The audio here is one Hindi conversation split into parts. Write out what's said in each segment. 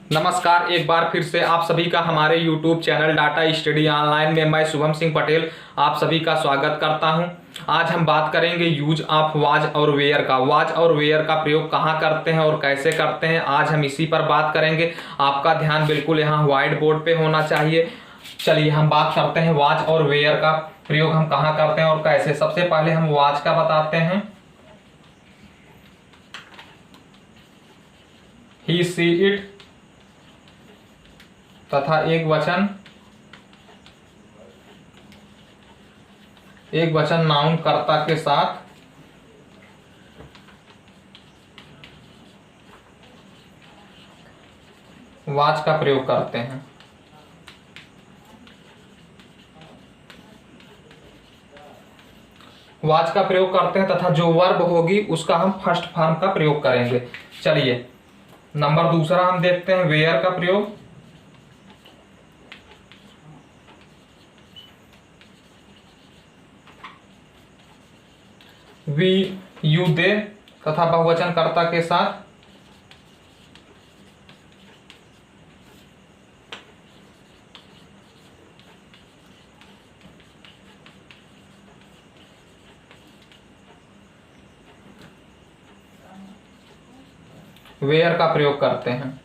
नमस्कार, एक बार फिर से आप सभी का हमारे YouTube channel data study online में मैं शुभम सिंह पटेल आप सभी का स्वागत करता हूं। आज हम बात करेंगे यूज ऑफ वाज और वेयर का। वाज और वेयर का प्रयोग कहां करते हैं और कैसे करते हैं, आज हम इसी पर बात करेंगे। आपका ध्यान बिल्कुल यहां व्हाइट बोर्ड पे होना चाहिए। चलिए हम बात करते हैं वाज और वेयर का प्रयोग हम कहां करते हैं और कैसे। सबसे पहले हम वाज का बताते हैं। ही सी इट तथा एक वचन नाउन कर्ता के साथ वाज का प्रयोग करते हैं। वाज का प्रयोग करते हैं तथा जो वर्ब होगी उसका हम फर्स्ट फॉर्म का प्रयोग करेंगे। चलिए नंबर दूसरा हम देखते हैं वेयर का प्रयोग। वी यू दे तथा बहुवचन कर्ता के साथ वेयर का प्रयोग करते हैं।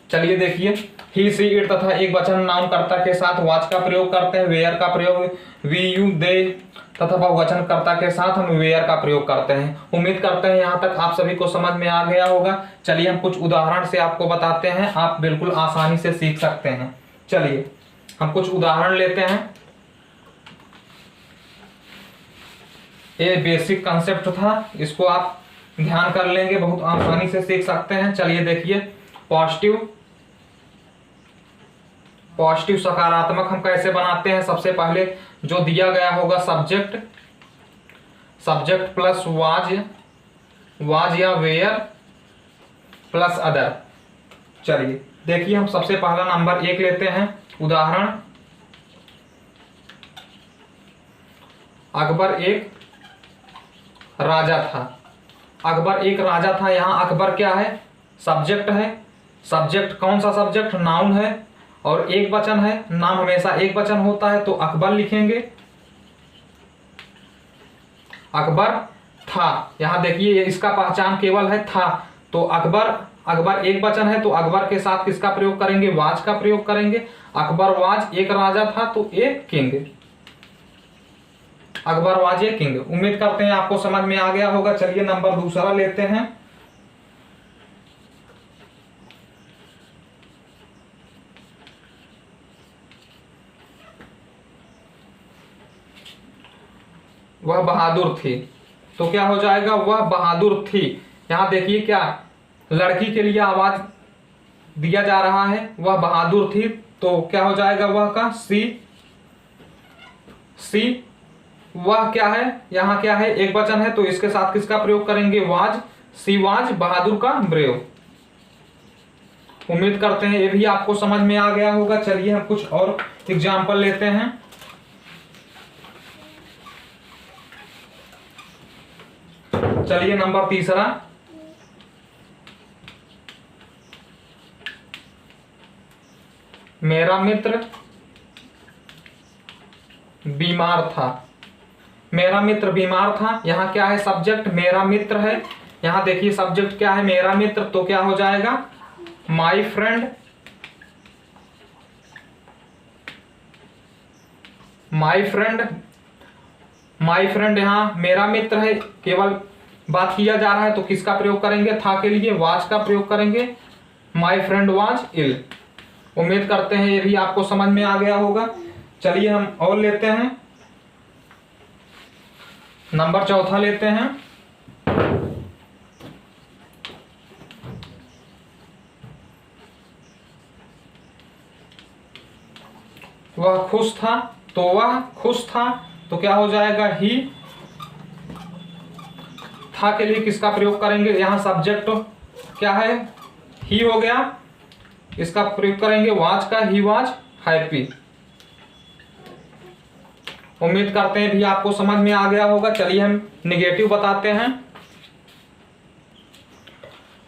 चलिए देखिए, ही सी इट तथा एक वचन नाउन कर्ता के साथ वाज का प्रयोग करते हैं। वेयर का प्रयोग वी यू दे तथा बहुवचन कर्ता के साथ हम वेयर का प्रयोग करते हैं। उम्मीद करते हैं यहाँ तक आप सभी को समझ में आ गया होगा। चलिए हम कुछ उदाहरण से आपको बताते हैं, आप बिल्कुल आसानी से सीख सकते हैं। चलिए हम कुछ उदाहरण लेते हैं। ये बेसिक कंसेप्ट था, इसको आप ध्यान कर लेंगे, बहुत आसानी से सीख सकते हैं। चलिए देखिए, पॉजिटिव सकारात्मक हम कैसे बनाते हैं। सबसे पहले जो दिया गया होगा सब्जेक्ट प्लस वाज या वेयर प्लस अदर। चलिए देखिए, हम सबसे पहला नंबर 1 लेते हैं। उदाहरण, अकबर एक राजा था। अकबर एक राजा था, यहां अकबर क्या है, सब्जेक्ट है। सब्जेक्ट कौन सा सब्जेक्ट, नाउन है और एक वचन है। नाम हमेशा एक वचन होता है तो अकबर लिखेंगे। अकबर था, यहां देखिए इसका पहचान केवल है था, तो अकबर एक वचन है तो अकबर के साथ किसका प्रयोग करेंगे, वाज का प्रयोग करेंगे। अकबर वाज एक राजा था तो एक king, Akbar was a king. उम्मीद करते हैं आपको समझ में आ गया होगा। चलिए नंबर दूसरा लेते हैं। वह बहादुर थी, तो क्या हो जाएगा, वह बहादुर थी। यहां देखिए क्या, लड़की के लिए आवाज दिया जा रहा है, वह बहादुर थी, तो क्या हो जाएगा, वह का सी। वह क्या है, यहां क्या है, एक वचन है तो इसके साथ किसका प्रयोग करेंगे, वाज। सी वाज बहादुर का प्रयोग। उम्मीद करते हैं ये भी आपको समझ में आ गया होगा। चलिए हम कुछ और एग्जाम्पल लेते हैं। चलिए नंबर तीसरा, मेरा मित्र बीमार था। मेरा मित्र बीमार था, यहां क्या है, सब्जेक्ट मेरा मित्र है। यहां देखिए सब्जेक्ट क्या है, मेरा मित्र, तो क्या हो जाएगा, माई फ्रेंड। माई फ्रेंड यहां मेरा मित्र है, केवल बात किया जा रहा है तो किसका प्रयोग करेंगे, था के लिए वाज का प्रयोग करेंगे। My friend was ill. उम्मीद करते हैं ये भी आपको समझ में आ गया होगा। चलिए हम और लेते हैं, नंबर चौथा लेते हैं। वह खुश था, तो वह खुश था, तो क्या हो जाएगा, ही। था के लिए किसका प्रयोग करेंगे, यहां सब्जेक्ट क्या है, ही हो गया, इसका प्रयोग करेंगे वाज का, ही वाज हैप्पी। उम्मीद करते हैं भी आपको समझ में आ गया होगा। चलिए हम निगेटिव बताते हैं।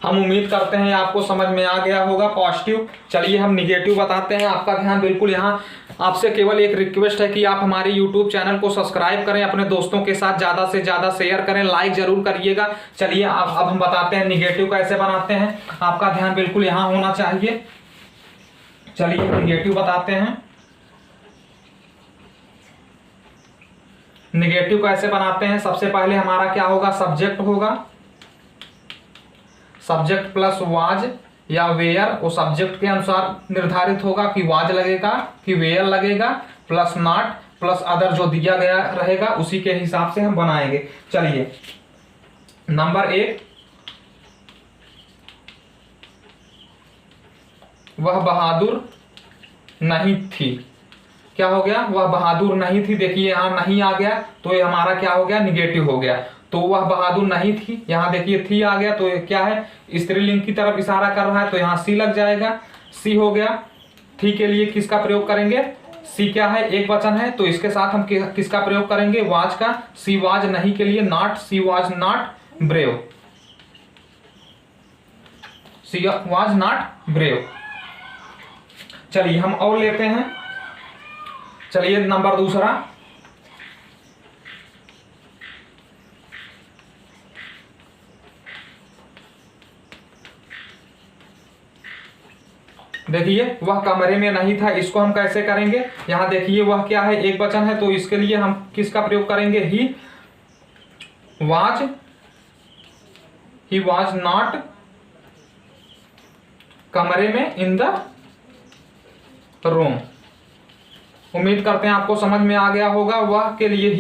हम उम्मीद करते हैं आपको समझ में आ गया होगा पॉजिटिव। चलिए हम निगेटिव बताते हैं। आपका ध्यान बिल्कुल यहाँ, आपसे केवल एक रिक्वेस्ट है कि आप हमारे यूट्यूब चैनल को सब्सक्राइब करें, अपने दोस्तों के साथ ज़्यादा से ज़्यादा शेयर करें, लाइक जरूर करिएगा। चलिए अब हम बताते हैं निगेटिव कैसे बनाते हैं। आपका ध्यान बिल्कुल यहाँ होना चाहिए। चलिए निगेटिव बताते हैं। निगेटिव कैसे बनाते हैं, सबसे पहले हमारा क्या होगा, सब्जेक्ट होगा, सब्जेक्ट प्लस वाज या वेयर, वो सब्जेक्ट के अनुसार निर्धारित होगा कि वाज लगेगा कि वेयर लगेगा, प्लस नॉट प्लस अदर जो दिया गया रहेगा उसी के हिसाब से हम बनाएंगे। चलिए नंबर 1, वह बहादुर नहीं थी। क्या हो गया, वह बहादुर नहीं थी। देखिए यहाँ नहीं आ गया तो ये हमारा क्या हो गया, निगेटिव हो गया। तो वह बहादुर नहीं थी, यहाँ देखिए थी आ गया तो ये क्या है, स्त्रीलिंग की तरफ इशारा कर रहा है, तो यहाँ सी लग जाएगा, सी हो गया। थी के लिए किसका प्रयोग करेंगे, सी क्या है, एक वचन है, तो इसके साथ हम किसका प्रयोग करेंगे, वाज का। सी वाज नहीं के लिए not, she was not brave, she was not brave. चलिए हम और लेते हैं। चलिए नंबर 2, देखिए वह कमरे में नहीं था। इसको हम कैसे करेंगे, यहां देखिए वह क्या है, एक वचन है, तो इसके लिए हम किसका प्रयोग करेंगे, ही वाज नॉट कमरे में, इन द रूम। उम्मीद करते हैं आपको समझ में आ गया होगा। वह के लिए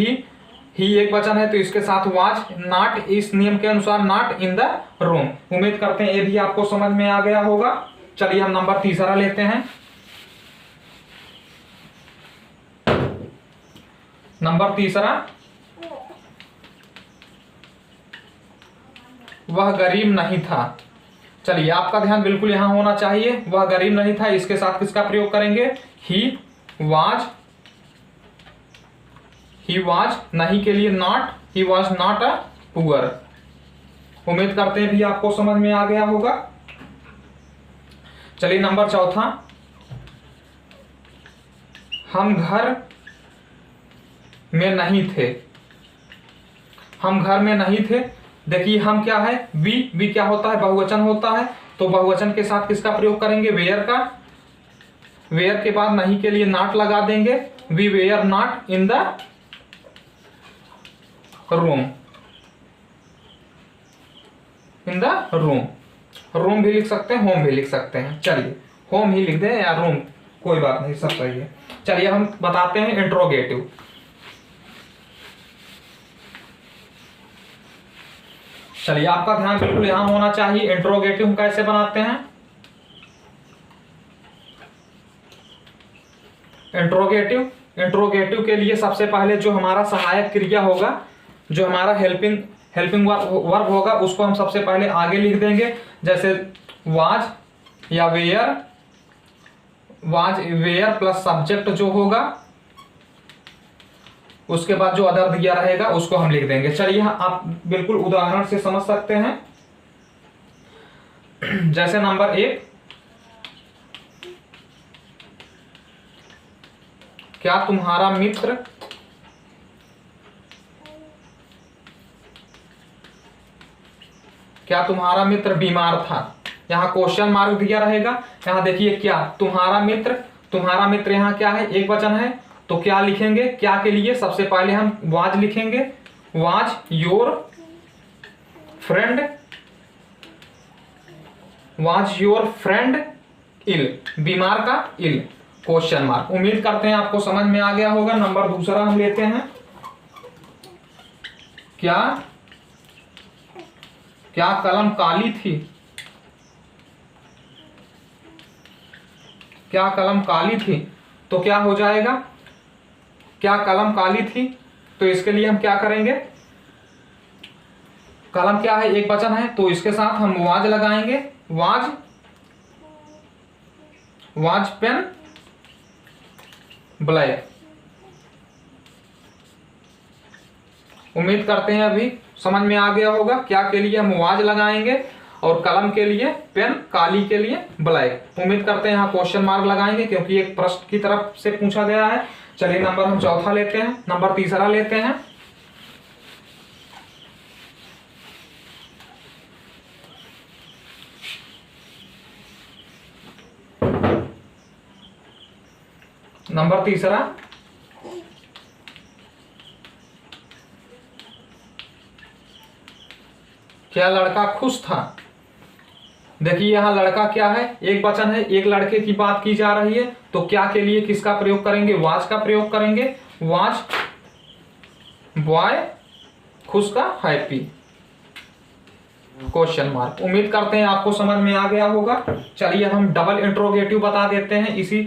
ही एक वचन है, तो इसके साथ वाज नॉट, इस नियम के अनुसार नॉट इन द रूम। उम्मीद करते हैं ये भी आपको समझ में आ गया होगा। चलिए हम नंबर 3 लेते हैं। नंबर 3, वह गरीब नहीं था। चलिए आपका ध्यान बिल्कुल यहां होना चाहिए, वह गरीब नहीं था, इसके साथ किसका प्रयोग करेंगे, ही वाज नहीं के लिए not, he was not a poor. उम्मीद करते हैं भी आपको समझ में आ गया होगा। चलिए नंबर 4, हम घर में नहीं थे। हम घर में नहीं थे, देखिए हम क्या है, वी क्या होता है, बहुवचन होता है, तो बहुवचन के साथ किसका प्रयोग करेंगे, वेयर का। वेयर के बाद नहीं के लिए नॉट लगा देंगे, we were not in the room, in the room. Room भी लिख सकते हैं, होम भी लिख सकते हैं। चलिए होम ही लिख दें या रूम, कोई बात नहीं, सब सही है। चलिए हम बताते हैं इंट्रोगेटिव। चलिए आपका ध्यान बिल्कुल यहां होना चाहिए। इंट्रोगेटिव हम कैसे बनाते हैं, इंट्रोगेटिव के लिए सबसे पहले जो हमारा सहायक क्रिया होगा, जो हमारा हेल्पिंग वर्ब होगा, उसको हम सबसे पहले आगे लिख देंगे। जैसे वाज या were, was were plus subject जो होगा, उसके बाद जो अदर दिया रहेगा उसको हम लिख देंगे। चलिए आप बिल्कुल उदाहरण से समझ सकते हैं। जैसे नंबर 1, क्या तुम्हारा मित्र बीमार था। यहाँ क्वेश्चन मार्क दिया रहेगा। यहाँ देखिए क्या, तुम्हारा मित्र यहाँ क्या है, एक वचन है, तो क्या लिखेंगे, क्या के लिए सबसे पहले हम वाज लिखेंगे, वाज योर फ्रेंड इल, बीमार का इल, क्वेश्चन मार्क। उम्मीद करते हैं आपको समझ में आ गया होगा। नंबर 2 हम लेते हैं। क्या कलम काली थी। क्या कलम काली थी, तो क्या हो जाएगा, क्या कलम काली थी, तो इसके लिए हम क्या करेंगे, कलम क्या है, एक वचन है, तो इसके साथ हम वाज लगाएंगे, वाज पेन ब्लैक। उम्मीद करते हैं अभी समझ में आ गया होगा। क्या के लिए हम वाज लगाएंगे और कलम के लिए पेन, काली के लिए ब्लैक। उम्मीद करते हैं यहाँ क्वेश्चन मार्क लगाएंगे क्योंकि एक प्रश्न की तरफ से पूछा गया है। चलिए नंबर हम चौथा लेते हैं, नंबर तीसरा लेते हैं। नंबर तीसरा, क्या लड़का खुश था? देखिए यहाँ लड़का क्या है, एक वचन है, एक लड़के की बात की जा रही है, तो क्या के लिए किसका प्रयोग करेंगे? वाज का प्रयोग करेंगे। वाज बॉय खुश का हैप्पी, क्वेश्चन मार्क। उम्मीद करते हैं आपको समझ में आ गया होगा। चलिए हम डबल इंट्रोगेटिव बता देते हैं, इसी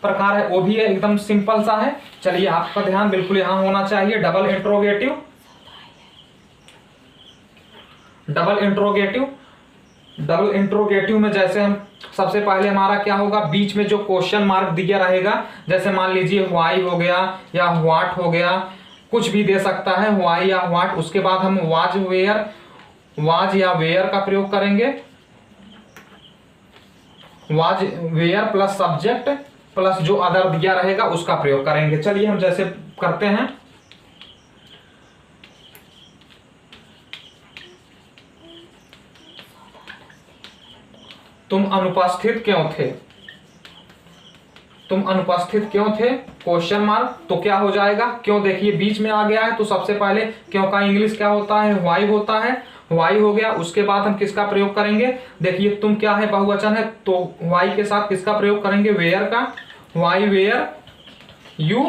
प्रकार है, वो भी है एकदम सिंपल सा है। चलिए आपका ध्यान बिल्कुल यहां होना चाहिए। Double interrogative, double interrogative, double interrogative में जैसे हम सबसे पहले हमारा क्या होगा, बीच में जो क्वेश्चन मार्क दिया रहेगा, जैसे मान लीजिए व्हाई हो गया या व्हाट हो गया, कुछ भी दे सकता है, व्हाई या व्हाट। उसके बाद हम वाज वेयर, वाज या वेयर का प्रयोग करेंगे। Was were plus subject plus जो अदर दिया रहेगा उसका प्रयोग करेंगे। चलिए हम जैसे करते हैं, तुम अनुपस्थित क्यों थे? तुम अनुपस्थित क्यों थे, क्वेश्चन मार्क। तो क्या हो जाएगा, क्यों देखिए बीच में आ गया है, तो सबसे पहले क्यों का इंग्लिश क्या होता है, व्हाई होता है, व्हाई हो गया। उसके बाद हम किसका प्रयोग करेंगे, देखिए तुम क्या है, बहुवचन है, तो व्हाई के साथ किसका प्रयोग करेंगे, वेयर का। Why were you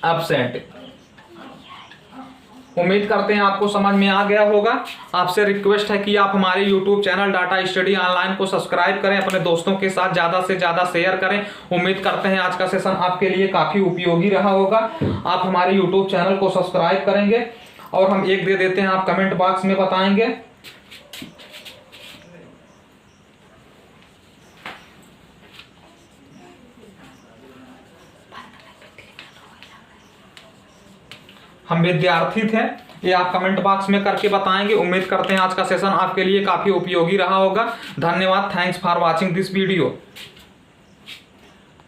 absent. उम्मीद करते हैं आपको समझ में आ गया होगा। आपसे रिक्वेस्ट है कि आप हमारे YouTube channel data study online को सब्सक्राइब करें, अपने दोस्तों के साथ ज़्यादा से ज़्यादा शेयर करें। उम्मीद करते हैं आज का सेशन आपके लिए काफ़ी उपयोगी रहा होगा। आप हमारे YouTube चैनल को सब्सक्राइब करेंगे और हम एक दे देते हैं, आप कमेंट बॉक्स में बताएंगे। हम विद्यार्थी थे, ये आप कमेंट बॉक्स में करके बताएंगे। उम्मीद करते हैं आज का सेशन आपके लिए काफी उपयोगी रहा होगा। धन्यवाद, thanks for watching this video.